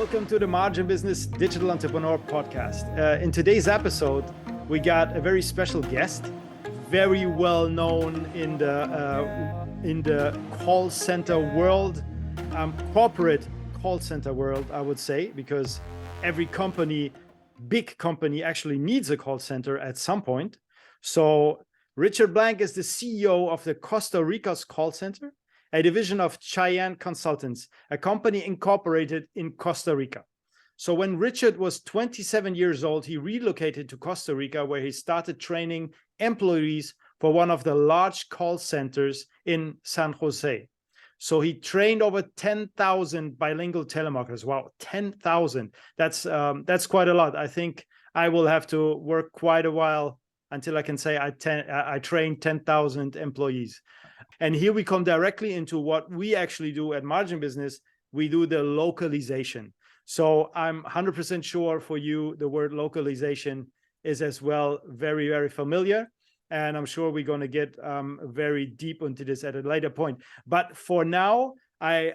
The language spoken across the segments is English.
Welcome to the Margin Business Digital Entrepreneur Podcast. In today's episode, we got a very special guest, very well known in the call center world, corporate call center world, I would say, because every company, big company, actually needs a call center at some point. So Richard Blank is the CEO of the Costa Rica's call center, a division of Cheyenne Consultants, a company incorporated in Costa Rica. So when Richard was 27 years old, he relocated to Costa Rica, where he started training employees for one of the large call centers in San Jose. So he trained over 10,000 bilingual telemarketers. Wow, 10,000. That's quite a lot. I think I will have to work quite a while until I can say I trained 10,000 employees. And here we come directly into what we actually do at Margin Business. We do the localization. So I'm 100% sure for you, the word localization is as well very, very familiar. And I'm sure we're going to get very deep into this at a later point. But for now, I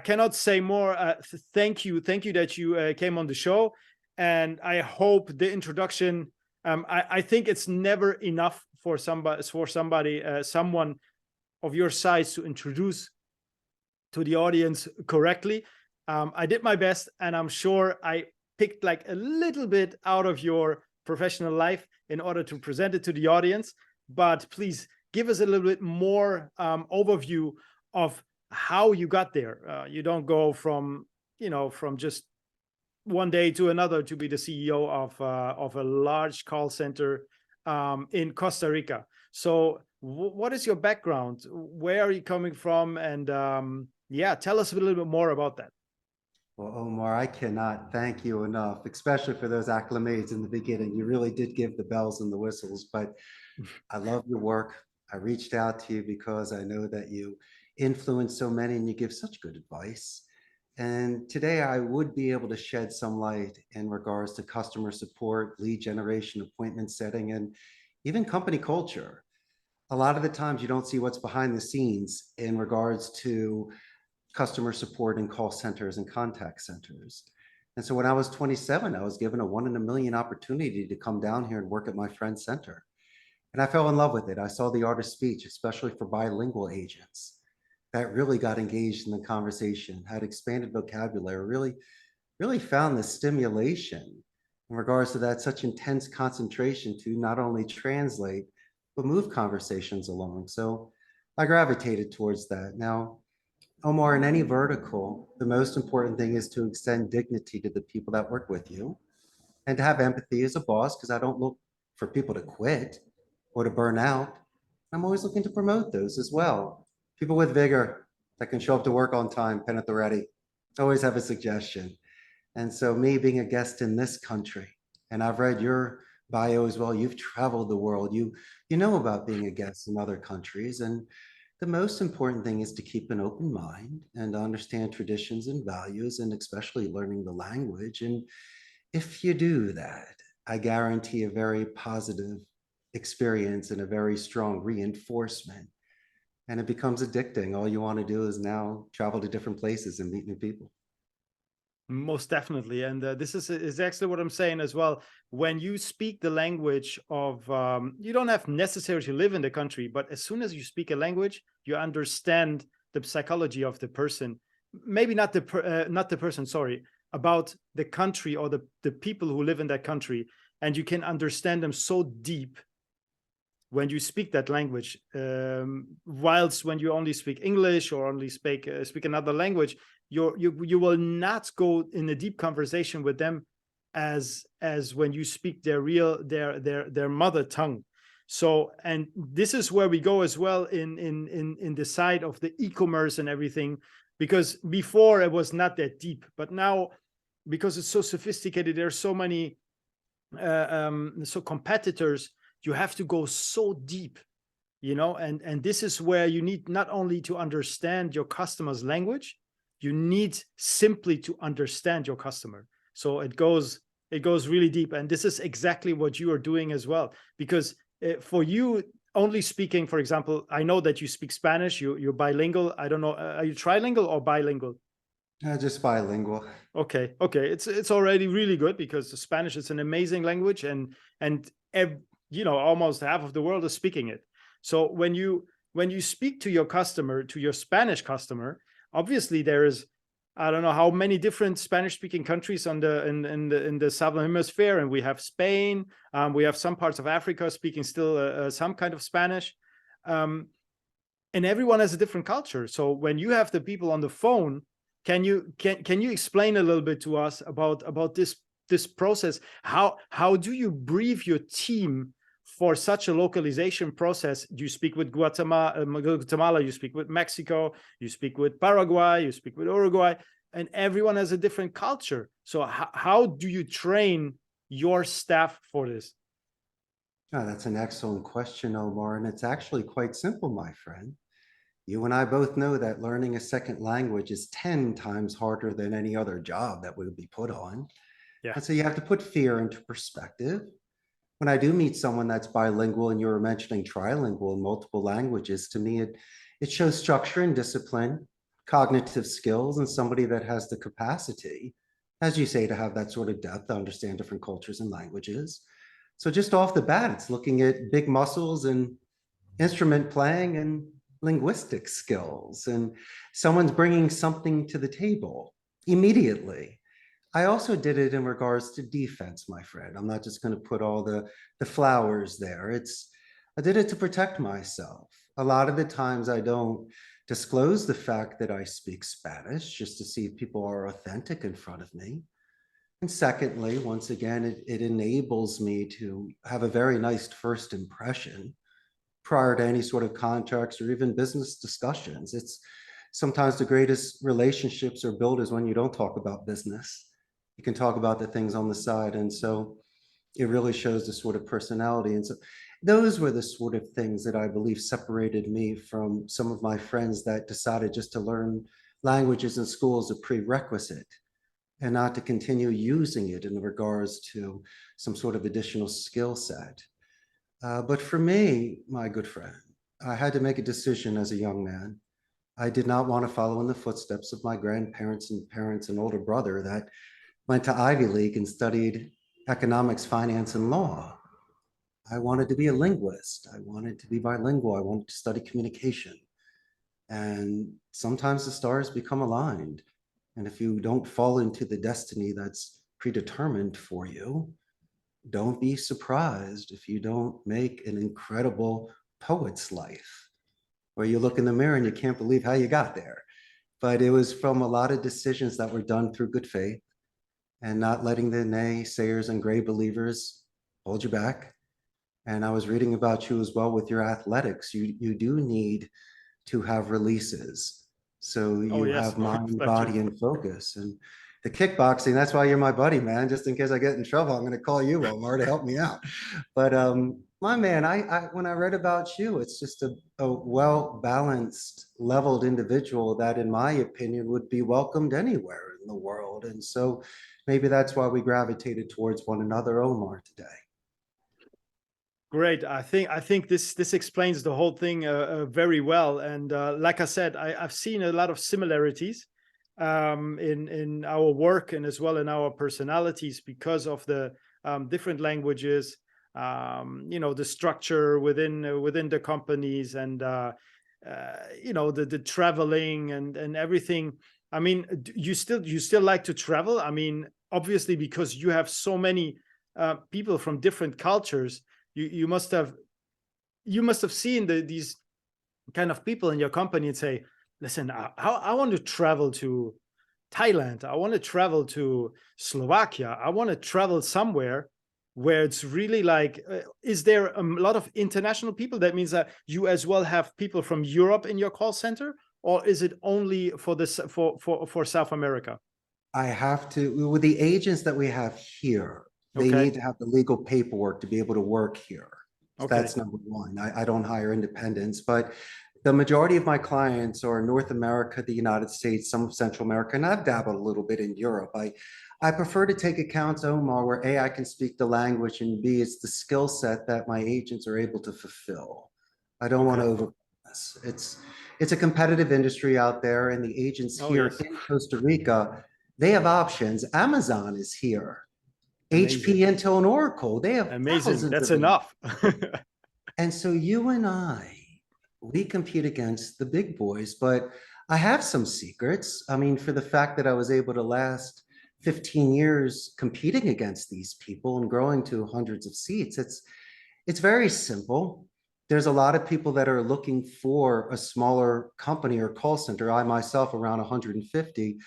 cannot say more. Thank you that you came on the show. And I hope the introduction, I think it's never enough for someone of your size to introduce to the audience correctly. I did my best, and I'm sure I picked like a little bit out of your professional life in order to present it to the audience. But please give us a little bit more overview of how you got there. You don't go from just one day to another to be the CEO of a large call center in Costa Rica. So what is your background? Where are you coming from? And tell us a little bit more about that. Well, Omar, I cannot thank you enough, especially for those acclimates in the beginning. You really did give the bells and the whistles, but I love your work. I reached out to you because I know that you influence so many and you give such good advice. And today I would be able to shed some light in regards to customer support, lead generation, appointment setting, and even company culture. A lot of the times you don't see what's behind the scenes in regards to customer support in call centers and contact centers. And so when I was 27, I was given a 1 in a million opportunity to come down here and work at my friend's center. And I fell in love with it. I saw the art of speech, especially for bilingual agents, that really got engaged in the conversation, had expanded vocabulary, really found the stimulation in regards to that such intense concentration to not only translate, but move conversations along. So I gravitated towards that. Now, Omar, in any vertical, the most important thing is to extend dignity to the people that work with you and to have empathy as a boss, because I don't look for people to quit or to burn out. I'm always looking to promote those as well. People with vigor that can show up to work on time, pen at the ready. Always have a suggestion. And so me being a guest in this country, and I've read your bio as well, you've traveled the world, you know about being a guest in other countries. And the most important thing is to keep an open mind and understand traditions and values, and especially learning the language. And if you do that, I guarantee a very positive experience and a very strong reinforcement. And it becomes addicting. All you want to do is now travel to different places and meet new people. Most definitely. And this is actually what I'm saying as well. When you speak the language of, you don't have necessarily to live in the country, but as soon as you speak a language, you understand the psychology of the person. Maybe not the person, sorry, about the country or the people who live in that country. And you can understand them so deep when you speak that language. Whilst when you only speak English or only speak another language, you will not go in a deep conversation with them as when you speak their mother tongue. So, and this is where we go as well in the side of the e-commerce and everything, because before it was not that deep, but now because it's so sophisticated, there's so many competitors, you have to go so deep, and this is where you need not only to understand your customer's language, you need simply to understand your customer. So it goes really deep. And this is exactly what you are doing as well. Because for you, only speaking, for example, I know that you speak Spanish, you're bilingual. I don't know, are you trilingual or bilingual? Just bilingual. Okay, okay, it's already really good because the Spanish is an amazing language, and you know, almost half of the world is speaking it. So when you speak to your customer, to your Spanish customer, obviously there is, I don't know how many different Spanish-speaking countries on the in the southern hemisphere, and we have Spain, we have some parts of Africa speaking still some kind of Spanish, and everyone has a different culture. So when you have the people on the phone, can you explain a little bit to us about this process? How do you brief your team for such a localization process? You speak with Guatemala, you speak with Mexico, you speak with Paraguay, you speak with Uruguay, and everyone has a different culture. So how do you train your staff for this? Oh, that's an excellent question, Omar, and it's actually quite simple, my friend. You and I both know that learning a second language is 10 times harder than any other job that would be put on. Yeah. And so you have to put fear into perspective. When I do meet someone that's bilingual, and you were mentioning trilingual in multiple languages, to me, it shows structure and discipline, cognitive skills, and somebody that has the capacity, as you say, to have that sort of depth to understand different cultures and languages. So just off the bat, it's looking at big muscles and instrument playing and linguistic skills, and someone's bringing something to the table immediately. I also did it in regards to defense, my friend. I'm not just going to put all the flowers there. I did it to protect myself. A lot of the times I don't disclose the fact that I speak Spanish just to see if people are authentic in front of me. And secondly, once again, it enables me to have a very nice first impression prior to any sort of contracts or even business discussions. It's sometimes the greatest relationships are built is when you don't talk about business. You can talk about the things on the side. And so it really shows the sort of personality. And so those were the sort of things that I believe separated me from some of my friends that decided just to learn languages in school as a prerequisite and not to continue using it in regards to some sort of additional skill set. But for me, my good friend, I had to make a decision as a young man. I did not want to follow in the footsteps of my grandparents and parents and older brother that went to Ivy League and studied economics, finance, and law. I wanted to be a linguist. I wanted to be bilingual. I wanted to study communication. And sometimes the stars become aligned. And if you don't fall into the destiny that's predetermined for you, don't be surprised if you don't make an incredible poet's life, where you look in the mirror and you can't believe how you got there. But it was from a lot of decisions that were done through good faith and not letting the naysayers and gray believers hold you back. And I was reading about you as well with your athletics. You do need to have releases. So Oh you yes. have mind, Thank you. body, and focus. And the kickboxing, that's why you're my buddy, man. Just in case I get in trouble, I'm going to call you, Omar, to help me out. But my man, when I read about you, it's just a well-balanced, leveled individual that, in my opinion, would be welcomed anywhere in the world. And so maybe that's why we gravitated towards one another, Omar, today. Great. I think this explains the whole thing very well. And like I said, I've seen a lot of similarities in our work and as well in our personalities because of the different languages, you know, the structure within the companies, and you know, the traveling and everything. I mean, you still like to travel? I mean, obviously, because you have so many people from different cultures. You must have seen these kind of people in your company and say, listen, I want to travel to Thailand. I want to travel to Slovakia. I want to travel somewhere where it's really like, is there a lot of international people? That means that you as well have people from Europe in your call center, or is it only for this for South America? I have to, with the agents that we have here, they Okay. need to have the legal paperwork to be able to work here. So Okay. that's number one. I don't hire independents, but the majority of my clients are North America, the United States, some of Central America, and I've dabbled a little bit in Europe. I prefer to take accounts, Omar, where A, I can speak the language, and B, it's the skill set that my agents are able to fulfill. I don't want to Okay. over. has. It's a competitive industry out there, and the agents Oh, here yes. in Costa Rica, they have options. Amazon is here. Amazing. HP, Intel, and Oracle, they have Amazing. thousands That's of them. enough. And so you and I, we compete against the big boys, but I have some secrets. I mean, for the fact that I was able to last 15 years competing against these people and growing to hundreds of seats, it's very simple. There's a lot of people that are looking for a smaller company or call center. I myself around 150,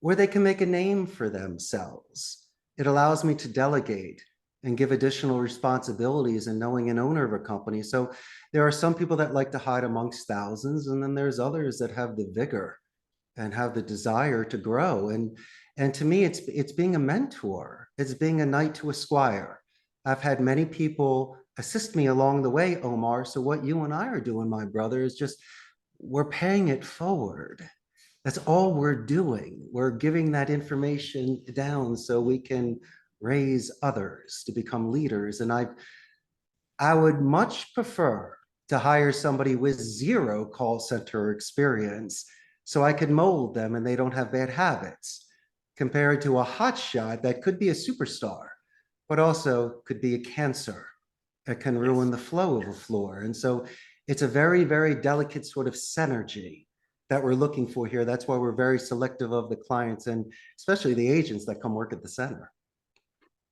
where they can make a name for themselves. It allows me to delegate and give additional responsibilities and knowing an owner of a company. So there are some people that like to hide amongst thousands, and then there's others that have the vigor and have the desire to grow. And to me, it's being a mentor. It's being a knight to a squire. I've had many people assist me along the way, Omar. So what you and I are doing, my brother, is just we're paying it forward. That's all we're doing. We're giving that information down so we can raise others to become leaders. And I would much prefer to hire somebody with zero call center experience so I could mold them and they don't have bad habits, compared to a hotshot that could be a superstar, but also could be a cancer. It can ruin the flow of a floor. And so it's a very, very delicate sort of synergy that we're looking for here. That's why we're very selective of the clients and especially the agents that come work at the center.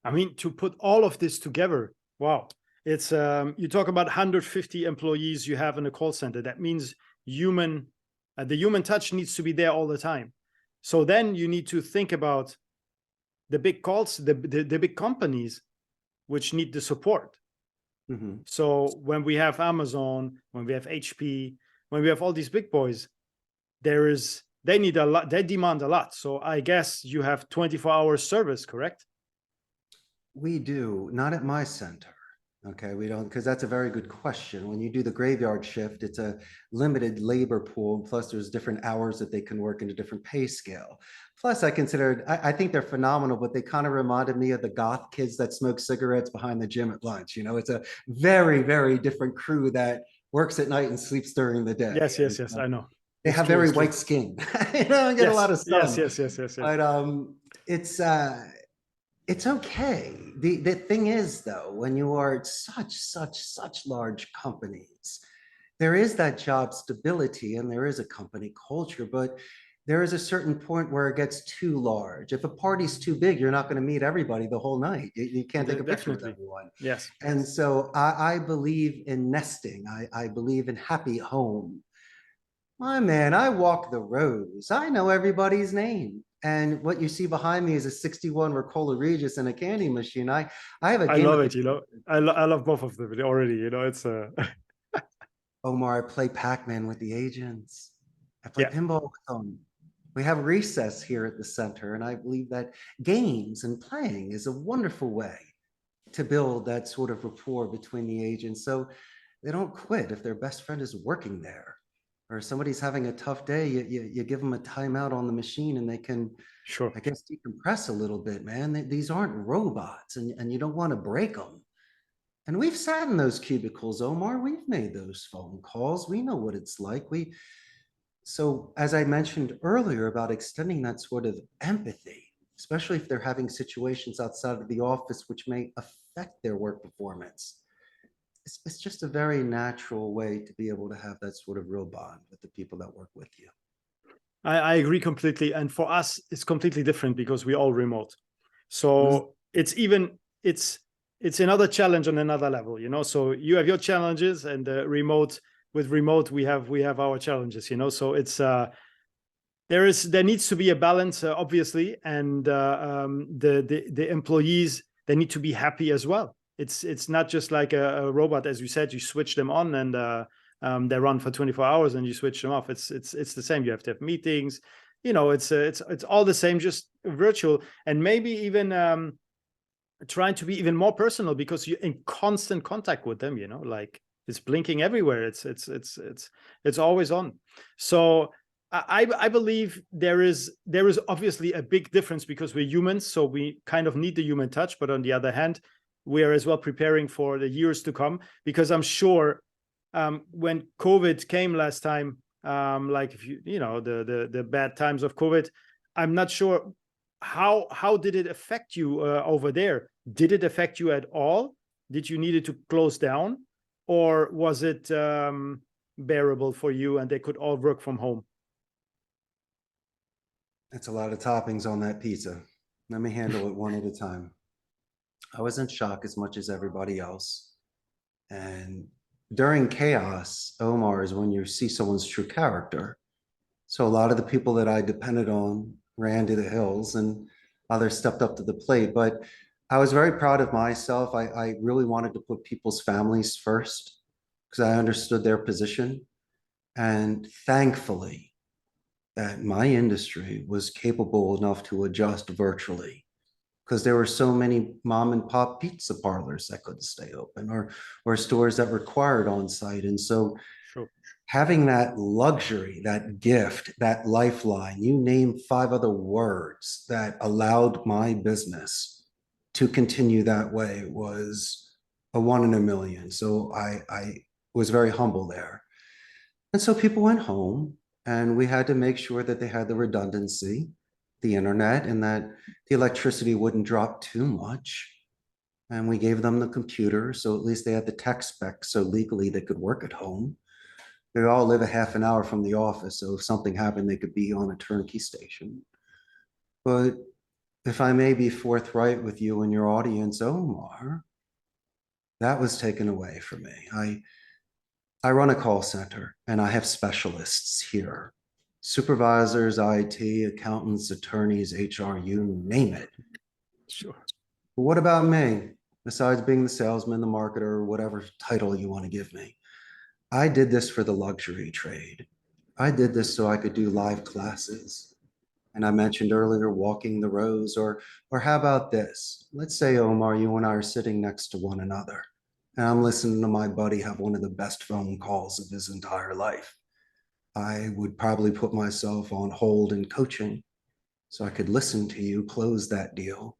I mean, to put all of this together, wow. It's you talk about 150 employees you have in a call center. That means the human touch needs to be there all the time. So then you need to think about the big calls, the big companies, which need the support. Mm-hmm. So when we have Amazon, when we have HP, when we have all these big boys, they need a lot, they demand a lot. So I guess you have 24-hour service, correct? We do, not at my center. Okay, we don't, because that's a very good question. When you do the graveyard shift, it's a limited labor pool. Plus, there's different hours that they can work in a different pay scale. Plus, I think they're phenomenal, but they kind of reminded me of the goth kids that smoke cigarettes behind the gym at lunch. You know, it's a very, very different crew that works at night and sleeps during the day. Yes, I know. They have very white skin, you know, and get a lot of sun. Yes. But it's okay. The thing is, though, when you are at such large companies, there is that job stability and there is a company culture, but there is a certain point where it gets too large. If a party's too big, you're not going to meet everybody the whole night. You can't take a picture with everyone. Yes. And so I believe in nesting. I believe in happy home. My man, I walk the roads. I know everybody's name. And what you see behind me is a 61 Rockola Regis and a candy machine. I have a I love it, you know. I love both of them already, you know. It's Omar, I play Pac-Man with the agents. I play pinball with them. We have recess here at the center, and I believe that games and playing is a wonderful way to build that sort of rapport between the agents so they don't quit if their best friend is working there. Or somebody's having a tough day, you give them a timeout on the machine and they can, I guess, decompress a little bit, man. These aren't robots and you don't want to break them. And we've sat in those cubicles, Omar. We've made those phone calls. We know what it's like. So as I mentioned earlier about extending that sort of empathy, especially if they're having situations outside of the office which may affect their work performance. It's just a very natural way to be able to have that sort of real bond with the people that work with you. I agree completely. And for us, it's completely different because we're all remote. So it's another challenge on another level, you know. So you have your challenges and with remote, we have our challenges, you know. So it's there needs to be a balance, obviously, and the employees, they need to be happy as well. It's not just like a robot, as you said. You switch them on and they run for 24 hours and you switch them off. It's the same. You have to have meetings. You know, it's all the same, just virtual, and maybe even trying to be even more personal because you're in constant contact with them. You know, like it's blinking everywhere. It's always on. So I believe there is obviously a big difference because we're humans, so we kind of need the human touch. But on the other hand, we are as well preparing for the years to come, because I'm sure when COVID came last time, like if you know the bad times of COVID, I'm not sure how did it affect you over there? Did it affect you at all? Did you need it to close down, or was it bearable for you and they could all work from home? That's a lot of toppings on that pizza. Let me handle it one at a time. I was in shock as much as everybody else. And during chaos, Omar, is when you see someone's true character. So a lot of the people that I depended on ran to the hills and others stepped up to the plate. But I was very proud of myself. I really wanted to put people's families first because I understood their position. And thankfully, that my industry was capable enough to adjust virtually because there were so many mom and pop pizza parlors that couldn't stay open or stores that required on site. And so Sure. having that luxury, that gift, that lifeline, you name 5 other words that allowed my business to continue that way was a 1 in a million. So I was very humble there. And so people went home and we had to make sure that they had the redundancy, the internet, and that the electricity wouldn't drop too much. And we gave them the computer, so at least they had the tech specs so legally they could work at home. They all live a half an hour from the office, so if something happened, they could be on a turnkey station. But if I may be forthright with you and your audience, Omar, that was taken away from me. I run a call center and I have specialists here, supervisors, IT, accountants, attorneys, HR, you name it. Sure. But what about me? Besides being the salesman, the marketer, or whatever title you want to give me, I did this for the luxury trade. I did this so I could do live classes. And I mentioned earlier, walking the rows, or how about this? Let's say, Omar, you and I are sitting next to one another. And I'm listening to my buddy have one of the best phone calls of his entire life. I would probably put myself on hold in coaching so I could listen to you close that deal.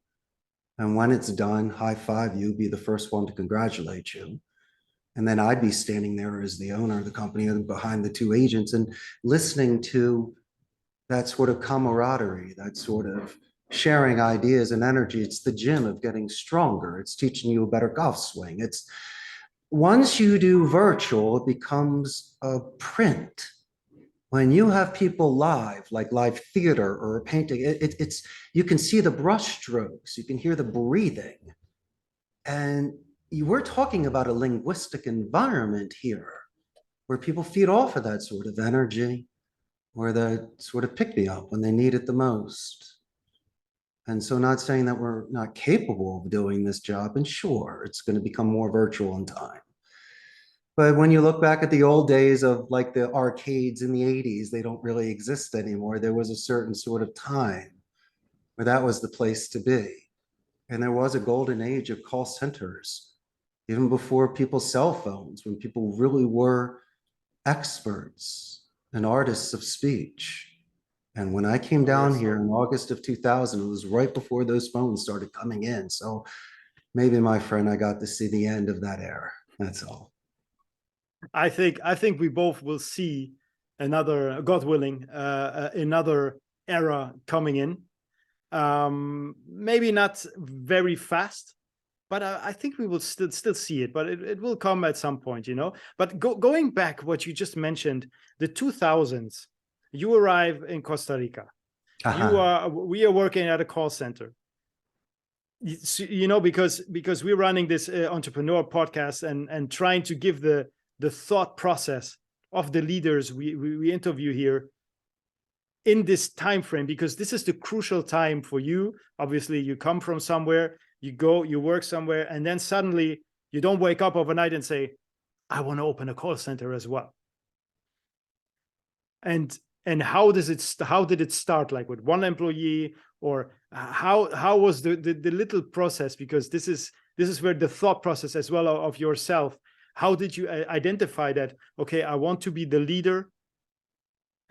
And when it's done, high five you, be the first one to congratulate you. And then I'd be standing there as the owner of the company behind the 2 agents and listening to that sort of camaraderie, that sort of sharing ideas and energy. It's the gym of getting stronger. It's teaching you a better golf swing. It's once you do virtual, it becomes a print. When you have people live, like live theater or a painting, it's you can see the brush strokes, you can hear the breathing. And we're talking about a linguistic environment here where people feed off of that sort of energy, or that sort of pick me up when they need it the most. And so not saying that we're not capable of doing this job, and sure, it's going to become more virtual in time. But when you look back at the old days of like the arcades in the 80s, they don't really exist anymore. There was a certain sort of time where that was the place to be. And there was a golden age of call centers, even before people's cell phones, when people really were experts and artists of speech. And when I came down here in August of 2000, it was right before those phones started coming in. So maybe, my friend, I got to see the end of that era. That's all. I think we both will see another, God willing, another era coming in. Maybe not very fast, but I think we will still see it. But it will come at some point, you know. But going back, what you just mentioned, the 2000s, you arrive in Costa Rica. We are working at a call center. You know, because we're running this entrepreneur podcast and trying to give the thought process of the leaders we interview here in this time frame, because this is the crucial time for you. Obviously, you come from somewhere, you go, you work somewhere, and then suddenly you don't wake up overnight and say, I want to open a call center as well. And how did it start? Like with one employee, or how was the little process? Because this is where the thought process as well of yourself. How did you identify that, okay, I want to be the leader,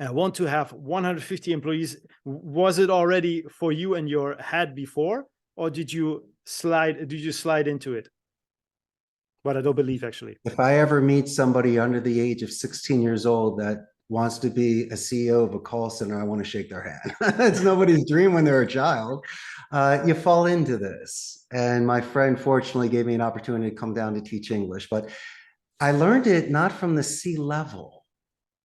I want to have 150 employees? Was it already for you in your head before, or did you slide into it? but I don't believe actually. If I ever meet somebody under the age of 16 years old that wants to be a CEO of a call center, I want to shake their hand. It's nobody's dream when they're a child. You fall into this. And my friend fortunately gave me an opportunity to come down to teach English, but I learned it not from the C level.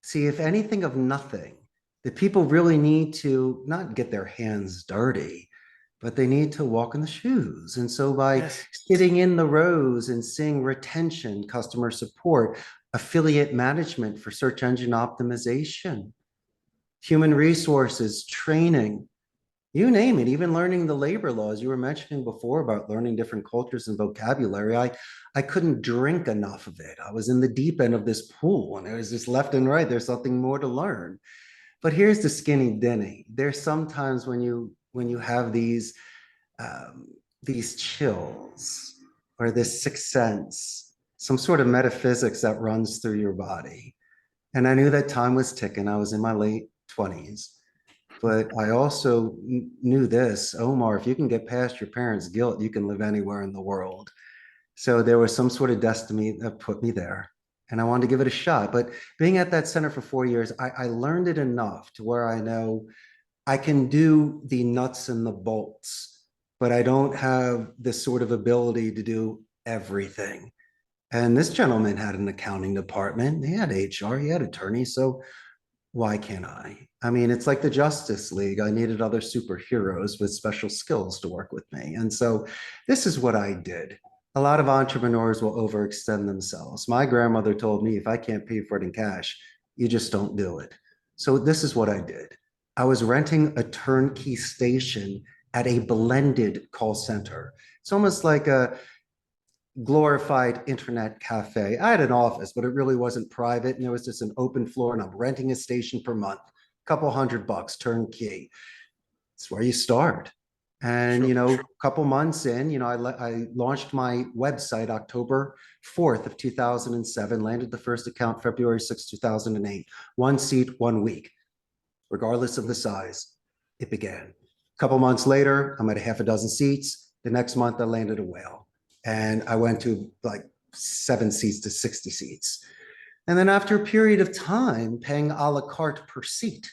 See, if anything of nothing, the people really need to not get their hands dirty, but they need to walk in the shoes. And so by sitting in the rows and seeing retention, customer support, affiliate management for search engine optimization, human resources, training, you name it, even learning the labor laws. You were mentioning before about learning different cultures and vocabulary. I couldn't drink enough of it. I was in the deep end of this pool and it was just left and right. There's something more to learn. But here's the skinny dinny. There's sometimes when you have these chills or this sixth sense, some sort of metaphysics that runs through your body. And I knew that time was ticking. I was in my late 20s. But I also knew this, Omar, if you can get past your parents' guilt, you can live anywhere in the world. So there was some sort of destiny that put me there. And I wanted to give it a shot. But being at that center for 4 years, I learned it enough to where I know I can do the nuts and the bolts, but I don't have this sort of ability to do everything. And this gentleman had an accounting department. He had HR, he had attorneys. So why can't I? I mean, it's like the Justice League. I needed other superheroes with special skills to work with me. And so this is what I did. A lot of entrepreneurs will overextend themselves. My grandmother told me, if I can't pay for it in cash, you just don't do it. So this is what I did. I was renting a turnkey station at a blended call center. It's almost like a glorified internet cafe. I had an office, but it really wasn't private. And there was just an open floor and I'm renting a station per month, a couple $100 turnkey. It's where you start. And, a couple months in, I launched my website October 4th of 2007, landed the first account February 6th, 2008, 1 seat, 1 week, regardless of the size, it began. A couple months later, I'm at a half a dozen seats. The next month I landed a whale and I went to like 7 seats to 60 seats. And then after a period of time paying a la carte per seat,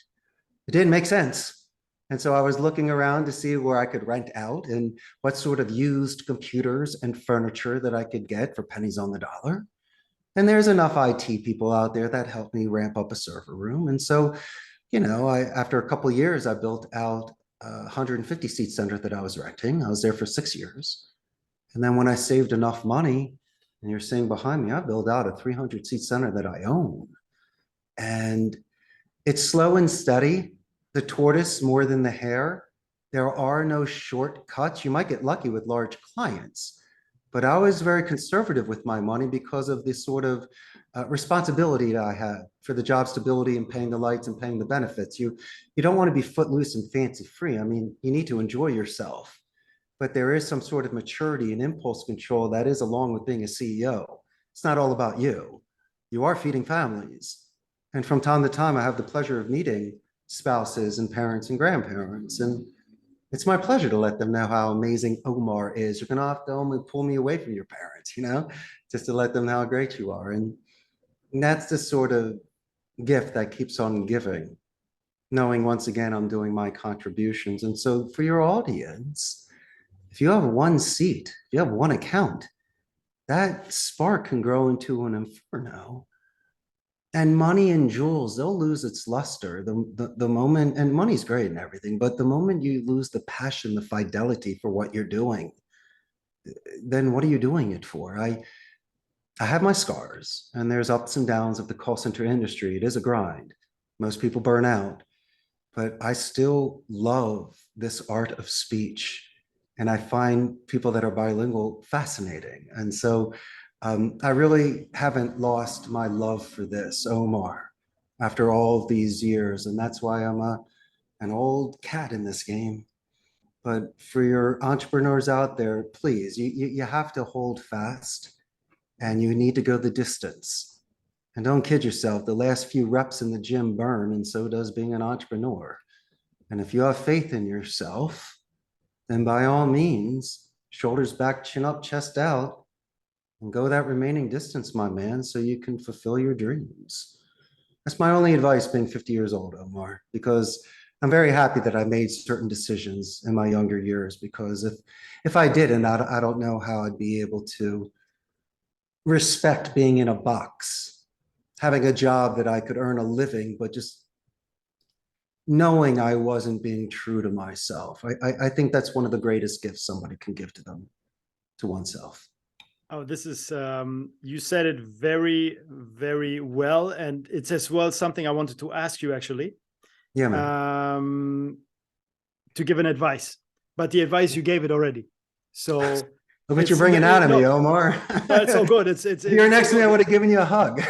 it didn't make sense. And so I was looking around to see where I could rent out and what sort of used computers and furniture that I could get for pennies on the dollar. And there's enough IT people out there that helped me ramp up a server room. And so, after a couple of years, I built out a 150 seat center that I was renting. I was there for 6 years. And then when I saved enough money, and you're seeing behind me, I built out a 300 seat center that I own. And it's slow and steady. The tortoise more than the hare. There are no shortcuts. You might get lucky with large clients, but I was very conservative with my money because of this sort of responsibility that I had for the job stability and paying the lights and paying the benefits. You don't want to be footloose and fancy free. I mean, you need to enjoy yourself, but there is some sort of maturity and impulse control that is along with being a CEO. It's not all about you. You are feeding families. And from time to time, I have the pleasure of meeting spouses and parents and grandparents. And it's my pleasure to let them know how amazing Omar is. You're going to have to only pull me away from your parents, just to let them know how great you are. And that's the sort of gift that keeps on giving, knowing once again, I'm doing my contributions. And so for your audience, if you have 1 seat, if you have 1 account, that spark can grow into an inferno. And money and jewels, they'll lose its luster the moment, and money's great and everything, but the moment you lose the passion, the fidelity for what you're doing, then what are you doing it for? I have my scars, and there's ups and downs of the call center industry. It is a grind. Most people burn out, but I still love this art of speech. And I find people that are bilingual fascinating. And so I really haven't lost my love for this, Omar, after all of these years. And that's why I'm an old cat in this game. But for your entrepreneurs out there, please, you have to hold fast and you need to go the distance. And don't kid yourself, the last few reps in the gym burn, and so does being an entrepreneur. And if you have faith in yourself, then by all means, shoulders back, chin up, chest out, and go that remaining distance, my man, so you can fulfill your dreams. That's my only advice being 50 years old, Omar, because I'm very happy that I made certain decisions in my younger years, because if I didn't, I don't know how I'd be able to respect being in a box, having a job that I could earn a living, but just knowing I wasn't being true to myself. I think that's one of the greatest gifts somebody can give to them, to oneself. Oh, this is, you said it very, very well. And it's as well something I wanted to ask you, actually, Yeah, man. to give an advice. But the advice you gave it already. So Look what you're bringing out of me, Omar. no, it's all good. It's if you're next to me, I would have given you a hug.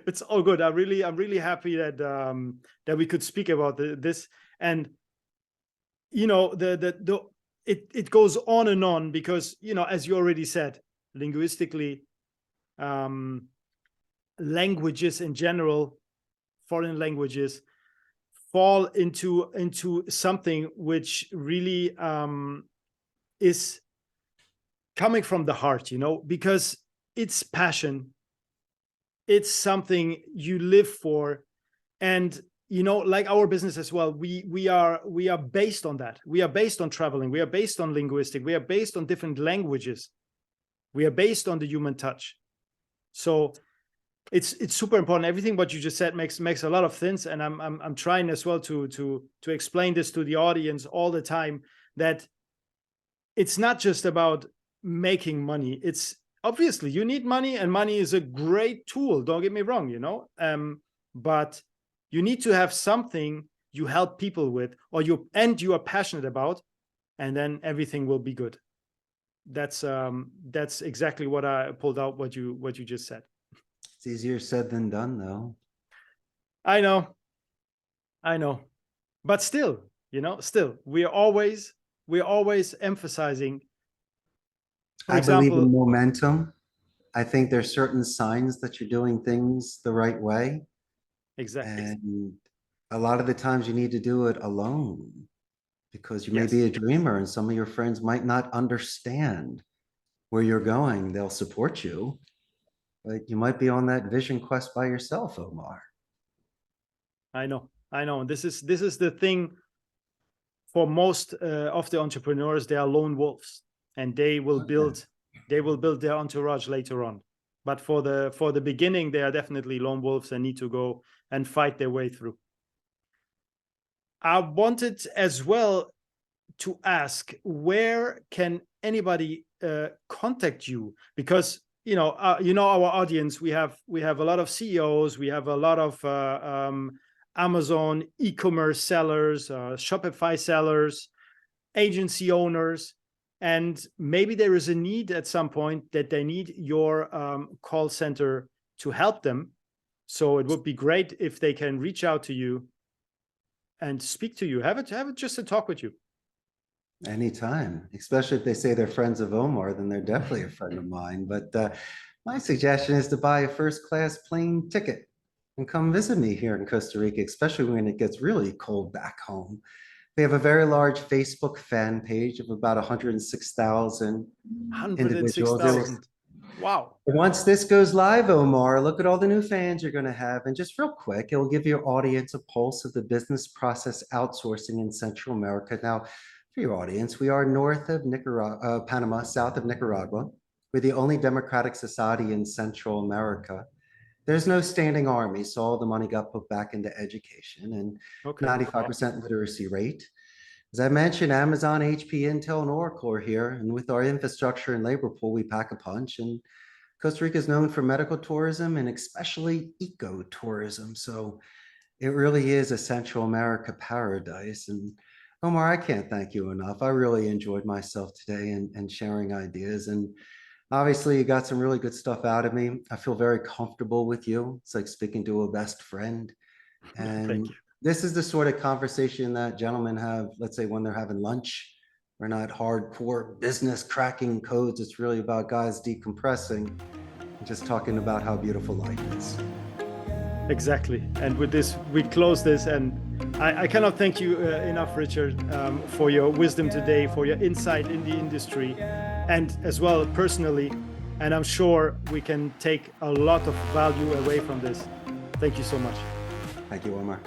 It's all good. I'm really happy that that we could speak about this. And you know, it goes on and on, because, you know, as you already said, linguistically, languages in general, foreign languages, fall into something which really is coming from the heart, you know, because it's passion, it's something you live for. And you know, like our business as well, we are based on that. We are based on traveling, we are based on linguistic, we are based on different languages, we are based on the human touch. So it's super important. Everything what you just said makes a lot of sense. And I'm trying as well to explain this to the audience all the time, that it's not just about making money. It's obviously you need money, and money is a great tool, don't get me wrong, you know, but you need to have something you help people with, or you are passionate about, and then everything will be good. That's exactly what I pulled out, what you just said. It's easier said than done, though. I know, but still, you know, we're always emphasizing. I believe in momentum. I think there's certain signs that you're doing things the right way. Exactly. And a lot of the times you need to do it alone, because you may be a dreamer and some of your friends might not understand where you're going. They'll support you, but you might be on that vision quest by yourself, Omar. I know. And this is the thing for most of the entrepreneurs. They are lone wolves, and they will build their entourage later on. But for the beginning, they are definitely lone wolves and need to go and fight their way through. I wanted as well to ask, where can anybody contact you? Because you know our audience, we have a lot of CEOs, we have a lot of Amazon e-commerce sellers, Shopify sellers, agency owners, and maybe there is a need at some point that they need your call center to help them. So it would be great if they can reach out to you and speak to you, have it just a talk with you. Anytime, especially if they say they're friends of Omar, then they're definitely a friend of mine. But my suggestion is to buy a first-class plane ticket and come visit me here in Costa Rica, especially when it gets really cold back home. We have a very large Facebook fan page of about 106,000 individuals. 106,000. Wow. Once this goes live, Omar, look at all the new fans you're going to have. And just real quick, it will give your audience a pulse of the business process outsourcing in Central America. Now, for your audience, we are north of Panama, south of Nicaragua. We're the only democratic society in Central America. There's no standing army, so all the money got put back into education, and 95% literacy rate. As I mentioned, Amazon, HP, Intel, and Oracle are here, and with our infrastructure and labor pool, we pack a punch. And Costa Rica is known for medical tourism and especially ecotourism. So it really is a Central America paradise. And Omar, I can't thank you enough. I really enjoyed myself today and sharing ideas. And obviously, you got some really good stuff out of me. I feel very comfortable with you. It's like speaking to a best friend. And this is the sort of conversation that gentlemen have, let's say, when they're having lunch. We're not hardcore business cracking codes. It's really about guys decompressing and just talking about how beautiful life is. Exactly. And with this, we close this. And I cannot thank you enough, Richard, for your wisdom today, for your insight in the industry, and as well personally And I'm sure we can take a lot of value away from this. Thank you so much. Thank you, Omar.